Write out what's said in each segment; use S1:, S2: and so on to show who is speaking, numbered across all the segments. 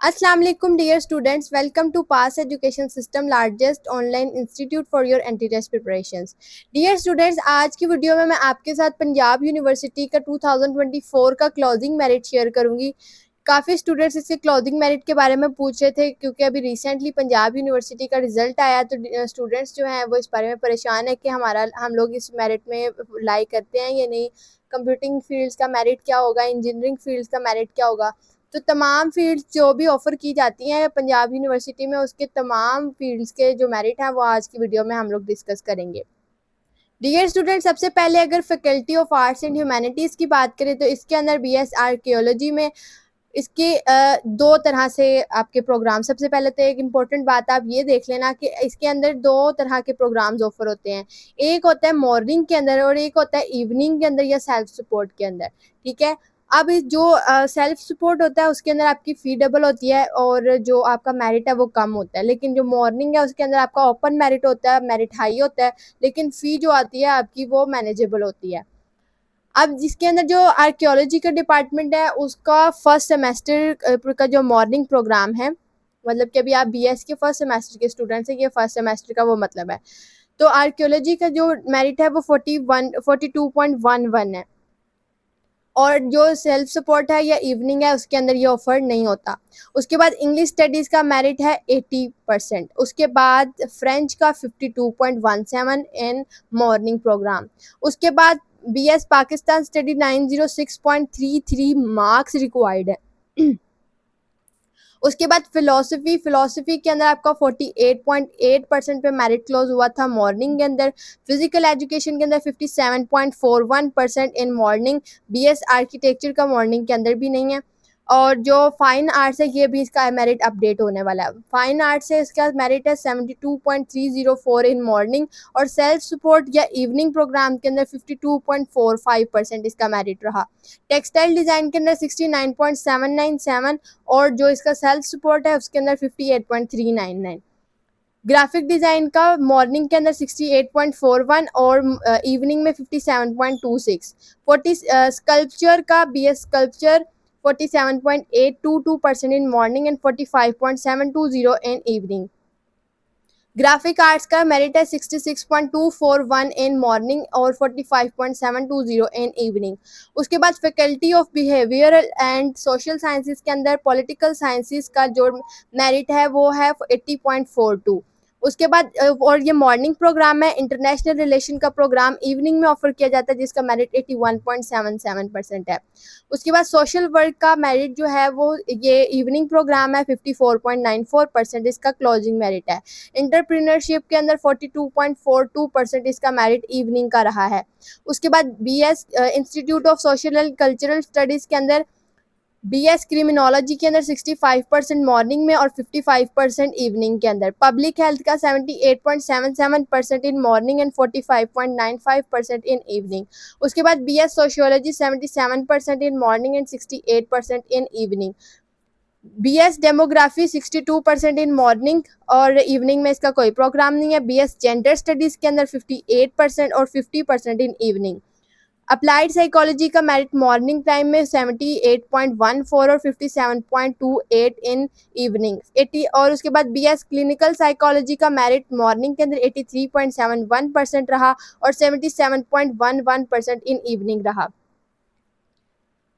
S1: अस्सलाम वालेकुम dear students, welcome to pass education system largest online institute for your entry test preparations. Dear students, आज की video में मैं आपके साथ पंजाब यूनिवर्सिटी का 2024 का क्लोजिंग मेरिट शेयर करूंगी। काफ़ी स्टूडेंट्स इसके क्लोजिंग मेरिट के बारे में पूछ रहे थे क्योंकि अभी रिसेंटली पंजाब यूनिवर्सिटी का रिजल्ट आया, तो स्टूडेंट्स जो हैं वो इस बारे में परेशान है कि हम लोग इस मेरिट में लाई करते हैं या नहीं, कंप्यूटिंग फील्ड्स का मेरिट क्या होगा, इंजीनियरिंग फील्ड्स का मेरिट क्या होगा। तो तमाम फील्ड्स जो भी ऑफ़र की जाती हैं पंजाब यूनिवर्सिटी में, उसके तमाम फील्ड्स के जो मेरिट हैं वो आज की वीडियो में हम लोग डिस्कस करेंगे। डियर स्टूडेंट, सबसे पहले अगर faculty of arts and humanities की बात करें तो इसके अंदर बीएस आर्कियोलॉजी में इसके दो तरह से आपके प्रोग्राम। सबसे पहले तो एक इम्पॉर्टेंट बात आप ये देख लेना कि इसके अंदर दो तरह के प्रोग्राम्स ऑफर होते हैं। एक होता है मॉर्निंग के अंदर और एक होता है इवनिंग के अंदर या सेल्फ सपोर्ट के अंदर। ठीक है, अब जो सेल्फ सपोर्ट होता है उसके अंदर आपकी फ़ी डबल होती है और जो आपका मेरिट है वो कम होता है, लेकिन जो मॉर्निंग है उसके अंदर आपका ओपन मेरिट होता है, मेरिट हाई होता है, लेकिन फ़ी जो आती है आपकी वो मैनेजेबल होती है। अब जिसके अंदर जो आर्कियोलॉजी का डिपार्टमेंट है उसका फर्स्ट सेमेस्टर का जो मॉर्निंग प्रोग्राम है, मतलब कि अभी आप बीएस के फर्स्ट सेमेस्टर के स्टूडेंट्स हैं, ये फर्स्ट सेमेस्टर का वो मतलब है। तो आर्कियोलॉजी का जो मेरिट है वो 42.11 है और जो सेल्फ सपोर्ट है या इवनिंग है उसके अंदर ये ऑफर नहीं होता। उसके बाद इंग्लिश स्टडीज़ का मेरिट है 80%। उसके बाद फ्रेंच का 52.17 इन मॉर्निंग प्रोग्राम। उसके बाद BS Pakistan study 906.33 marks required है। उसके बाद फ़िलासफ़ी के अंदर आपका 48.8% पे मेरिट क्लोज़ हुआ था मॉर्निंग के अंदर। फ़िज़िकल एजुकेशन के अंदर 57.41% इन मॉर्निंग। बीएस आर्किटेक्चर का मॉर्निंग के अंदर भी नहीं है। और जो फ़ाइन आर्ट्स है ये भी इसका मेरिट अपडेट होने वाला है। फ़ाइन आर्ट्स से इसका मेरिट है 72.304 इन मॉर्निंग और सेल्फ सपोर्ट या इवनिंग प्रोग्राम के अंदर 52.45% इसका मेरिट रहा। टेक्सटाइल डिज़ाइन के अंदर 69.797 और जो इसका सेल्फ सपोर्ट है उसके अंदर 58.399। ग्राफिक डिज़ाइन का मॉर्निंग के अंदर 68.41 और इवनिंग में 57.26। स्कल्पचर का BS sculpture 47.822% in morning and 45.720 in evening. Graphic arts का मेरिट है 66.241 इन मॉर्निंग और 45.720 इन इवनिंग। उसके बाद faculty of behavioural and social sciences के अंदर पॉलिटिकल साइंसेस का जो मेरिट है वो है 80.42। उसके बाद और ये मॉर्निंग प्रोग्राम है। इंटरनेशनल रिलेशन का प्रोग्राम इवनिंग में ऑफर किया जाता है जिसका मेरिट 81.77% है। उसके बाद सोशल वर्क का मेरिट जो है वो ये इवनिंग प्रोग्राम है, 54.94% इसका क्लोजिंग मेरिट है। एंटरप्रेन्योरशिप के अंदर 42.42% इसका मेरिट इवनिंग का रहा है। उसके बाद BS institute of social and cultural studies के अंदर बीएस क्रिमिनोलॉजी के अंदर 65% मॉर्निंग में और 55% इवनिंग के अंदर। पब्लिक हेल्थ का 78.77% in morning and 45.95% in evening. उसके बाद BS sociology 77% in morning and 68% in evening. BS demography 62% in morning और इवनिंग में इसका कोई प्रोग्राम नहीं है। बीएस जेंडर स्टडीज़ के अंदर 58% और 50% इन इवनिंग। अप्लाइड साइकोलॉजी का मेरिट मॉर्निंग टाइम में 78.14 और 57.28 इन इवनिंग 80। और उसके बाद बीएस क्लिनिकल साइकोलॉजी का मेरिट मॉर्निंग के अंदर 83.71% रहा और 77.11% इन इवनिंग रहा।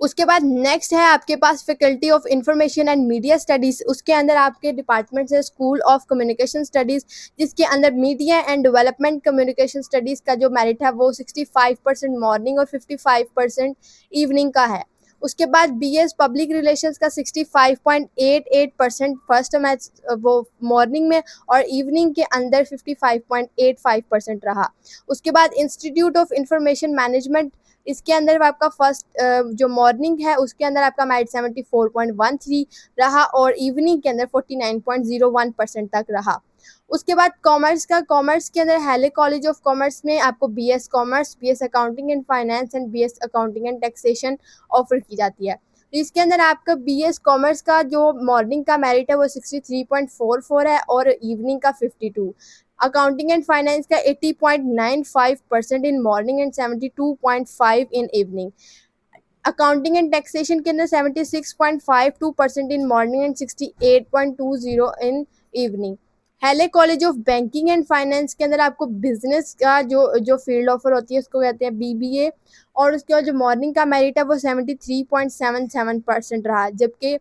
S1: उसके बाद नेक्स्ट है आपके पास faculty of information and media studies. उसके अंदर आपके डिपार्टमेंट्स है स्कूल ऑफ कम्युनिकेशन स्टडीज़, जिसके अंदर media and development communication studies का जो मेरिट है वो 65% मॉर्निंग और 55% इवनिंग का है। उसके बाद बीएस पब्लिक रिलेशंस का 65.88% फर्स्ट मैच वो मॉर्निंग में और इवनिंग के अंदर 55.85% रहा। उसके बाद इंस्टीट्यूट ऑफ इंफॉर्मेशन मैनेजमेंट, इसके अंदर आपका फर्स्ट जो मॉर्निंग है उसके अंदर आपका मेरिट 74.13 रहा और इवनिंग के अंदर 49.01% तक रहा। उसके बाद कॉमर्स के अंदर हैले कॉलेज ऑफ कॉमर्स में आपको BS commerce, BS accounting and finance and BS accounting and taxation offer की जाती है। तो इसके अंदर आपका बीएस कॉमर्स का जो मॉर्निंग का मेरिट है वो 63.44 है और इवनिंग का 52। अकाउंटिंग एंड फाइनेंस का 80.95% in morning and 72.5 in evening. Accounting and taxation के अंदर 76.52% in morning and 68.20 in evening. Hailey college of banking and finance के अंदर आपको बिजनेस का जो फील्ड ऑफर होती है उसको कहते हैं बीबीए, और उसके बाद जो मॉर्निंग का मेरिट है वो 73.77% रहा, जबकि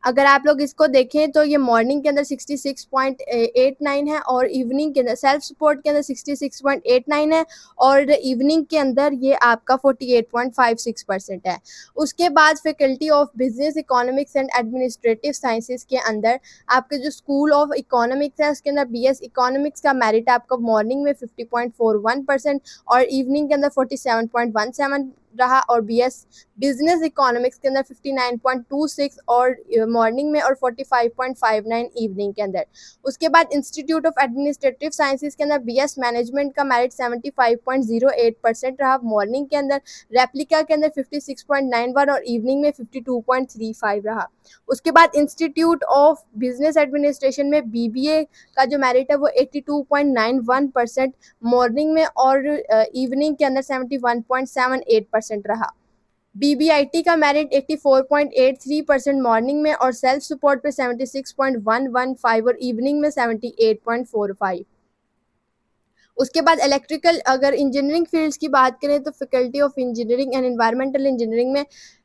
S1: अगर आप लोग इसको देखें तो ये मॉर्निंग के अंदर 66.89 है और इवनिंग के अंदर सेल्फ सपोर्ट के अंदर 66.89 है और इवनिंग के अंदर ये आपका 48.56% है। उसके बाद faculty of business economics and administrative sciences के अंदर आपके जो स्कूल ऑफ इकोनॉमिक्स है उसके अंदर बीएस इकोनॉमिक्स का मेरिट आपका मॉर्निंग में 50.41% और इवनिंग के अंदर 47.17 रहा, और बीएस बिजनेस इकोनॉमिक्स के अंदर 59.26 और मॉर्निंग में और 45.59 इवनिंग के अंदर। उसके बाद इंस्टीट्यूट ऑफ एडमिनिस्ट्रेटिव साइंसेज के अंदर बीएस मैनेजमेंट का मेरिट 75.08% रहा मॉर्निंग के अंदर, रेप्लिका के अंदर 56.91 और इवनिंग में 52.35 रहा। उसके बाद इंस्टीट्यूट ऑफ बिजनेस एडमिनिस्ट्रेशन में बीबीए का जो मेरिट है वो 82.91% मॉर्निंग में और इवनिंग के अंदर 71.78% रहा। बीबीआईटी का मेरिट 84.83% मॉर्निंग में और सेल्फ सपोर्ट पे 76.115 और इवनिंग में 78.45। उसके बाद इलेक्ट्रिकल, अगर इंजीनियरिंग फील्ड्स की बात करें तो faculty of engineering and environmental engineering में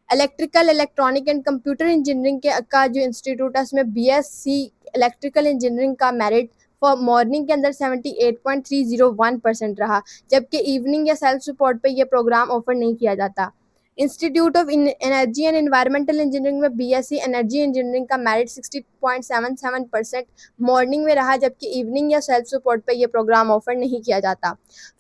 S1: electrical, electronic and computer engineering का जो इंस्टीट्यूट है उसमें बीएससी इलेक्ट्रिकल इंजीनियरिंग का मेरिट फॉर मॉर्निंग के अंदर 78.301% रहा, जबकि इवनिंग या सेल्फ सपोर्ट पे ये प्रोग्राम ऑफर नहीं किया जाता। Institute of energy and environmental engineering में बीएससी एनर्जी इंजीनियरिंग का मेरिट 60.77% मॉर्निंग में रहा, जबकि इवनिंग या सेल्फ सपोर्ट पे ये प्रोग्राम ऑफर नहीं किया जाता।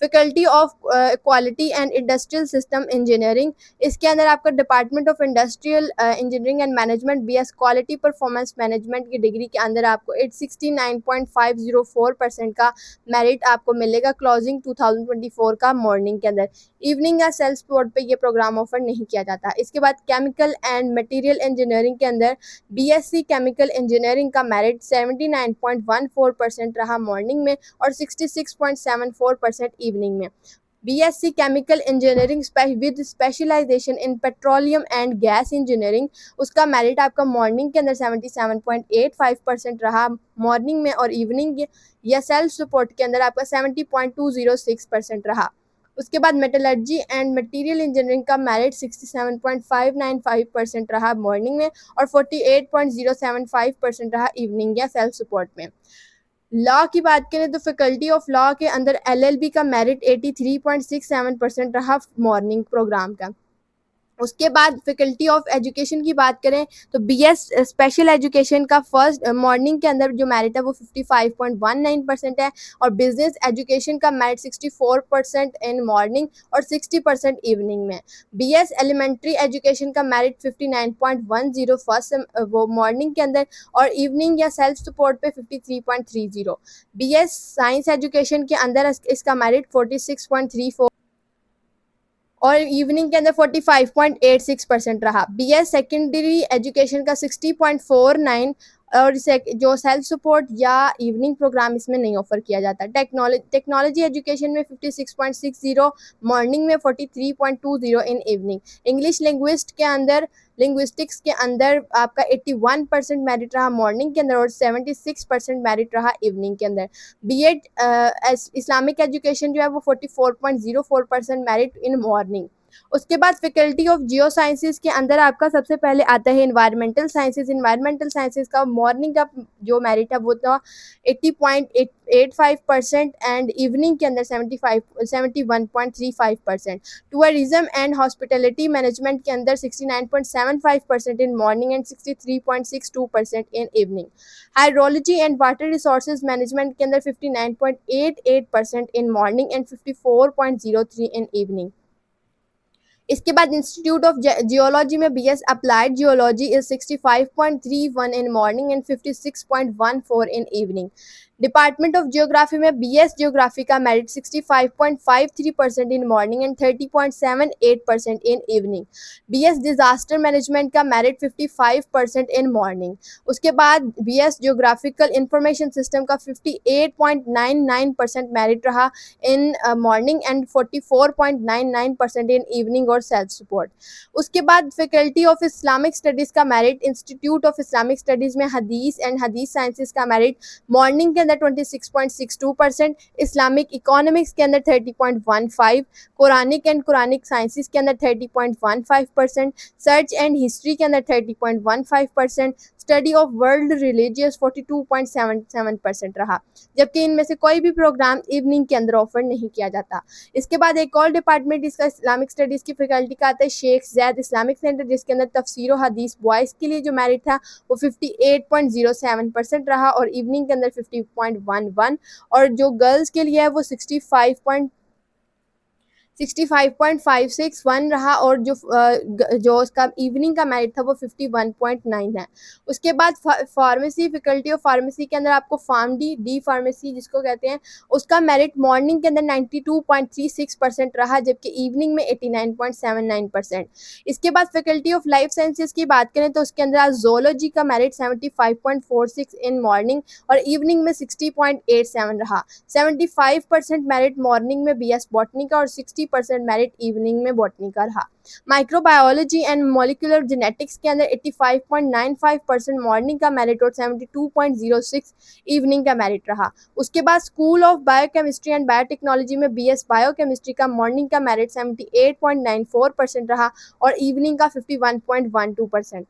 S1: Faculty of quality and industrial system engineering, इसके अंदर आपका department of industrial engineering and management BS quality performance management की डिग्री के अंदर आपको 69.504% का मेरिट आपको मिलेगा क्लोजिंग 2024 का मॉर्निंग के अंदर। इवनिंग या सेल्फ सपोर्ट पे ये प्रोग्राम ऑफर नहीं किया जाता। इसके बाद केमिकल एंड मटेरियल इंजीनियरिंग के अंदर बीएससी केमिकल इंजीनियरिंग का मेरिट 79.14% रहा मॉर्निंग में और 66.74% इवनिंग में। BSc chemical engineering with specialisation in petroleum and gas engineering, उसका मेरिट आपका मॉर्निंग के अंदर 77.85% रहा मॉर्निंग में और इवनिंग या सेल्फ सपोर्ट के अंदर आपका 70.206% रहा। उसके बाद मेटलर्जी एंड मटेरियल इंजीनियरिंग का मेरिट 67.595% रहा मॉर्निंग में और 48.075% रहा इवनिंग या सेल्फ सपोर्ट में। लॉ की बात करें तो फैकल्टी ऑफ लॉ के अंदर एलएलबी का मेरिट 83.67% रहा मॉर्निंग प्रोग्राम का। उसके बाद फैकल्टी ऑफ एजुकेशन की बात करें तो बीएस स्पेशल एजुकेशन का फर्स्ट मॉर्निंग के अंदर जो मेरिट है वो 55.19% है और बिजनेस एजुकेशन का मेरिट 64% इन मॉर्निंग और 60% इवनिंग में। बीएस एलिमेंट्री एजुकेशन का मेरिट 59.10 फर्स्ट वो मॉर्निंग के अंदर और इवनिंग या सेल्फ सपोर्ट पे 53.30। बीएस साइंस एजुकेशन के अंदर इसका मेरिट 46.34 और इवनिंग के अंदर 45.86% रहा। बीएस सेकेंडरी एजुकेशन का 60.49 और जो सेल्फ सपोर्ट या इवनिंग प्रोग्राम इसमें नहीं ऑफर किया जाता। टेक्नोलॉजी एजुकेशन में 56.60 मॉर्निंग में 43.20 इन इवनिंग। इंग्लिश लिंग्विस्टिक्स के अंदर आपका 81% मेरिट रहा मॉर्निंग के अंदर और 76% मेरिट रहा इवनिंग के अंदर। बीएड इस्लामिक एजुकेशन जो है वो 44.04% मेरिट इन मॉर्निंग। उसके बाद फैकल्टी ऑफ जियो साइंसेज के अंदर आपका सबसे पहले आता है इन्वायरमेंटल साइंसेज। इन्वायरमेंटल साइंसेज का मॉर्निंग का जो मेरिट है वो था 80.85% एंड इवनिंग के अंदर 71.35%। टूरिज्म एंड हॉस्पिटलिटी मैनेजमेंट के अंदर 69.75% in morning and 63.62% in evening. Hydrology and water resources management के अंदर 59.88% in morning and 54.03 in evening. इसके बाद इंस्टीट्यूट ऑफ जियोलॉजी में BS applied geology is 65.31 in morning and 56.14 in evening. Department of geography में BS geography का merit 65.53% in morning and 30.78% in evening. BS disaster management का merit 55% in morning. उसके बाद BS geographical information system का 58.99% merit रहा इन morning and 44.99% in evening और self support. उसके बाद फैकल्टी ऑफ इस्लामिक स्टडीज़ का merit, institute of Islamic studies में हदीस एंड हदीस साइंसेज का मेरिट मॉर्निंग के अंदर 26.62%, इस्लामिक इकोनॉमिक्स के अंदर 30.15, कुरानिक एंड कुरानिक साइंसेज के अंदर 30.15%, सर्च एंड हिस्ट्री के अंदर 30.15%, स्टडी ऑफ वर्ल्ड रिलीजियस 42.77% रहा। जबकि इनमें से कोई भी प्रोग्राम इवनिंग के अंदर ऑफर नहीं किया जाता। इसके बाद एक और डिपार्टमेंट इसका इस्लामिक स्टडीज़ की फैकल्टी का आता है शेख जैद इस्लामिक सेंटर, जिसके अंदर तफसीर और हदीस बॉयज़ के लिए जो मेरिट था वो 58.07% रहा और इवनिंग के अंदर 50.11, और जो गर्ल्स के लिए है वो 65.561 रहा और जो उसका इवनिंग का मेरिट था वो 51.9 है। उसके बाद फार्मेसी, फैकल्टी ऑफ फार्मेसी के अंदर आपको फार्म डी फार्मेसी जिसको कहते हैं, उसका मेरिट मॉर्निंग के अंदर 92.36% रहा, जबकि इवनिंग में 89.79%। इसके बाद फैकल्टी ऑफ लाइफ साइंसेज की बात करें तो उसके अंदर जोलॉजी का मेरिट 75.46 इन मॉर्निंग और इवनिंग में 60.87 रहा। 75% मेरिट मॉर्निंग में BS बॉटनी का और 60% मेरिट इवनिंग में बॉटनी का रहा। माइक्रोबायोलॉजी एंड मॉलिक्यूलर जेनेटिक्स के अंदर 85.95% मॉर्निंग का मेरिट और 72.06 इवनिंग का मेरिट रहा। उसके बाद school of biochemistry and biotechnology में BS बायोकेमिस्ट्री का मॉर्निंग का मेरिट 78.94% रहा और इवनिंग का 51.12%।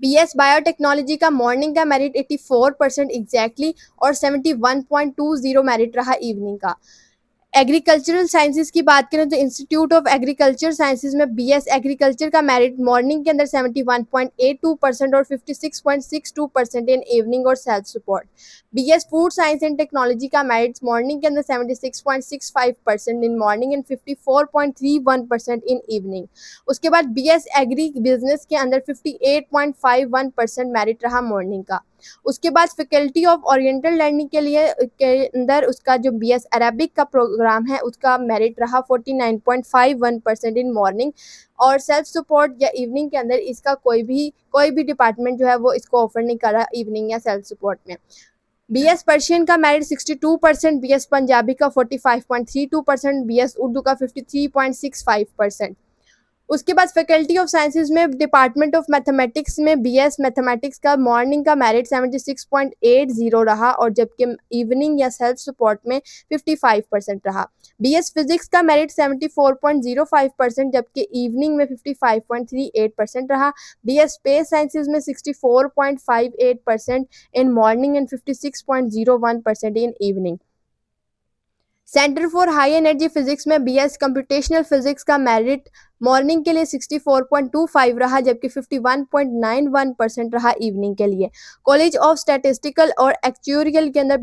S1: BS बायोटेक्नोलॉजी का मॉर्निंग का मेरिट 84% एग्जैक्टली और 71.20 मेरिट रहा इवनिंग का। एग्रीकल्चरल साइंसेज की बात करें तो इंस्टीट्यूट ऑफ एग्रीकल्चर साइंसेज में BS एग्रीकल्चर का मेरिट मॉर्निंग के अंदर 71.82% और 56.62% इन इवनिंग और self support. BS food science and technology का मेरिट मॉर्निंग के अंदर 76.65% इन मॉर्निंग एंड 54.31% इन इवनिंग। उसके बाद BS एग्री बिजनेस के अंदर 58.51% मेरिट रहा मॉर्निंग का। उसके बाद फैकल्टी ऑफ ओरिएंटल लर्निंग के अंदर उसका जो BS अरेबिक का प्रोग्राम है उसका मेरिट रहा 49.51% इन मॉर्निंग और सेल्फ सपोर्ट या इवनिंग के अंदर इसका कोई भी डिपार्टमेंट जो है वो इसको ऑफर नहीं कर रहा इवनिंग या सेल्फ सपोर्ट में। BS पर्शियन का मेरिट 62%, BS पंजाबी का 45.32%, BS उर्दू का 53.65%। उसके बाद फैकल्टी ऑफ साइंसेज में डिपार्टमेंट ऑफ मैथमेटिक्स में BS मैथमेटिक्स का मॉर्निंग का मेरिट 76.80 रहा और जबकि इवनिंग या सेल्फ सपोर्ट में 55% रहा। BS फिजिक्स का मेरिट 74.05% जबकि इवनिंग में 55.38% रहा। BS स्पेस साइंसेज में 64.58% इन morning and 56.01% in evening. Centre for high energy physics में BS कंप्यूटेशनल फिजिक्स का मेरिट मॉर्निंग के लिए 64.25 रहा जबकि 51.91% रहा इवनिंग के लिए। कॉलेज ऑफ स्टैटिस्टिकल और एक्चुरियल के अंदर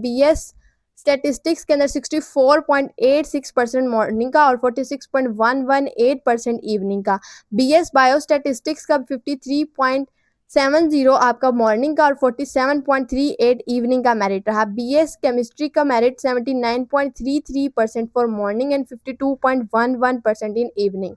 S1: BS स्टैटिस्टिक्स के अंदर 64.86% मॉर्निंग का और 46.118% इवनिंग का। BS बायोस्टैटिस्टिक्स का 53.70 आपका मॉर्निंग का और 47.38 इवनिंग का मेरिट रहा। BS केमिस्ट्री का merit 79.33% for morning and 52.11% in evening.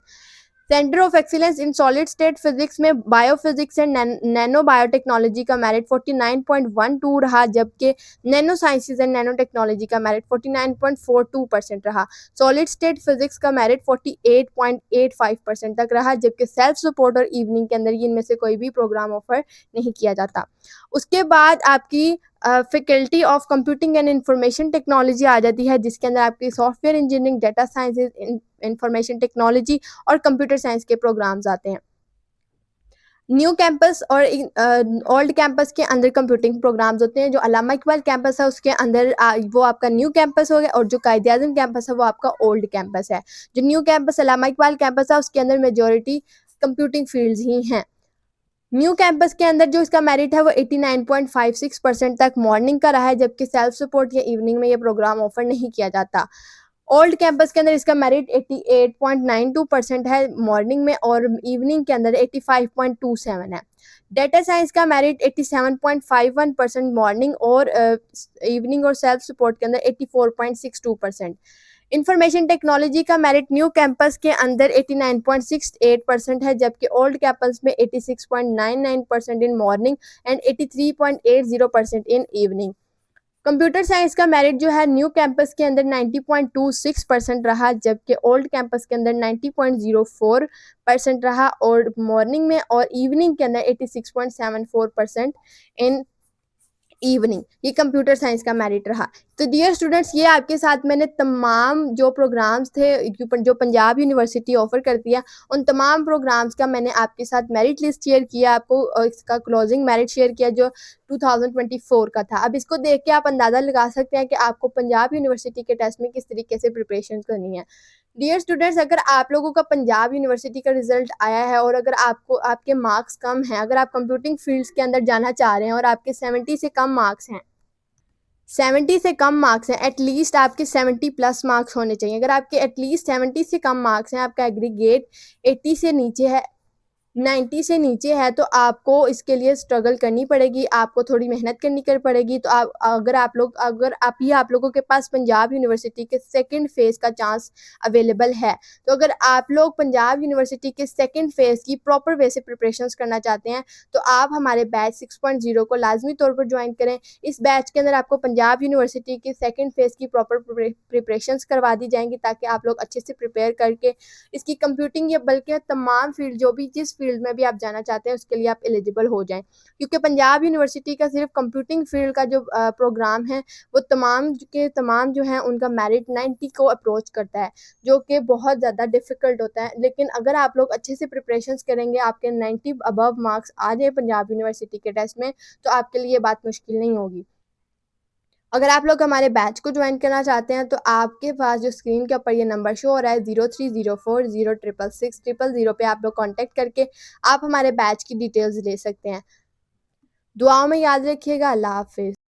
S1: Centre of excellence in solid state physics में बायोफिजिक्स एंड नैनो बायोटेक्नोलॉजी का मेरिट 49.12 रहा जबकि nano sciences and nano technology का मेरिट 49.42% रहा। सॉलिड स्टेट फिजिक्स का मेरिट 48.85% तक रहा जबकि सेल्फ सपोर्ट और इवनिंग के अंदर इनमें से कोई भी प्रोग्राम ऑफर नहीं किया जाता। उसके बाद आपकी faculty of computing and information technology आ जाती है जिसके अंदर आपकी software engineering, data sciences, information technology और कंप्यूटर साइंस के प्रोग्राम्स आते हैं। न्यू कैंपस और ओल्ड कैंपस के अंदर कंप्यूटिंग प्रोग्राम्स होते हैं। जो अल्लामा इकबाल कैंपस है उसके अंदर वो आपका न्यू कैंपस हो गया और जो कायदे आज़म कैंपस है वो आपका ओल्ड कैंपस है। जो न्यू कैंपस अल्लामा इकबाल कैंपस है उसके अंदर मेजॉरिटी कंप्यूटिंग फील्ड्स ही हैं। न्यू कैंपस के अंदर जो इसका मेरिट है वो 89.56% तक मॉर्निंग का रहा है जबकि सेल्फ सपोर्ट या इवनिंग में ये प्रोग्राम ऑफर नहीं किया जाता। ओल्ड कैंपस के अंदर इसका मेरिट 88.92% है मॉर्निंग में, और इवनिंग के अंदर 85.27 है। डेटा साइंस का मेरिट 87.51% मॉर्निंग और इवनिंग और सेल्फ सपोर्ट के अंदर 84.62%। इंफॉर्मेशन टेक्नोलॉजी का मेरिट न्यू कैंपस के अंदर 89.68% है, जबकि ओल्ड कैंपस में 86.99% इन morning and 83.80% in evening. Computer science का मेरिट जो है न्यू कैंपस के अंदर 90.26% रहा, जबकि ओल्ड कैंपस के अंदर 90.04% रहा, और मॉर्निंग में और इवनिंग के अंदर 86.74% इन इवनिंग। ये कंप्यूटर साइंस का मेरिट रहा। तो डियर स्टूडेंट्स, ये आपके साथ मैंने तमाम जो प्रोग्राम्स थे जो पंजाब यूनिवर्सिटी ऑफर करती है, उन तमाम प्रोग्राम्स का मैंने आपके साथ मेरिट लिस्ट शेयर किया, आपको इसका क्लोजिंग मेरिट शेयर किया जो 2024 का था। अब इसको देख के आप अंदाज़ा लगा सकते हैं कि आपको पंजाब यूनिवर्सिटी के टेस्ट में किस तरीके से प्रिपरेशन करनी है। डियर स्टूडेंट्स, अगर आप लोगों का पंजाब यूनिवर्सिटी का रिजल्ट आया है और अगर आपको आपके मार्क्स कम हैं, अगर आप कंप्यूटिंग फील्ड्स के अंदर जाना चाह रहे हैं और आपके 70 से कम मार्क्स हैं, 70 से कम मार्क्स हैं, एटलीस्ट आपके 70 प्लस मार्क्स होने चाहिए। अगर आपके एटलीस्ट 70 से कम मार्क्स हैं, आपका एग्रीगेट 80 से नीचे है, 90 से नीचे है, तो आपको इसके लिए स्ट्रगल करनी पड़ेगी, आपको थोड़ी मेहनत करनी पड़ेगी। तो अगर आप लोगों के पास पंजाब यूनिवर्सिटी के सेकंड फेज़ का चांस अवेलेबल है, तो अगर आप लोग पंजाब यूनिवर्सिटी के सेकंड फेज़ की प्रॉपर वे से प्रिपरेशंस करना चाहते हैं, तो आप हमारे बैच 6.0 को लाजमी तौर पर ज्वाइन करें। इस बैच के अंदर आपको पंजाब यूनिवर्सिटी के सेकंड फेज़ की प्रॉपर प्रिपरेशंस करवा दी जाएंगी, ताकि आप लोग अच्छे से प्रिपेयर करके इसकी कंप्यूटिंग या बल्कि तमाम फील्ड जिस फील्ड में भी आप जाना चाहते हैं उसके लिए आप एलिजिबल हो जाएं। क्योंकि पंजाब यूनिवर्सिटी का सिर्फ कंप्यूटिंग फील्ड का जो प्रोग्राम है, वो तमाम के तमाम जो है उनका मेरिट 90 को अप्रोच करता है, जो कि बहुत ज़्यादा डिफ़िकल्ट होता है। लेकिन अगर आप लोग अच्छे से प्रिपरेशंस करेंगे, आपके 90 अबव मार्क्स आ जाए पंजाब यूनिवर्सिटी के टेस्ट में, तो आपके लिए ये बात मुश्किल नहीं होगी। अगर आप लोग हमारे बैच को ज्वाइन करना चाहते हैं, तो आपके पास जो स्क्रीन के ऊपर ये नंबर शो हो रहा है 0304066600 पे आप लोग कांटेक्ट करके आप हमारे बैच की डिटेल्स ले सकते हैं। दुआओं में याद रखिएगा। अल्लाह हाफिज़।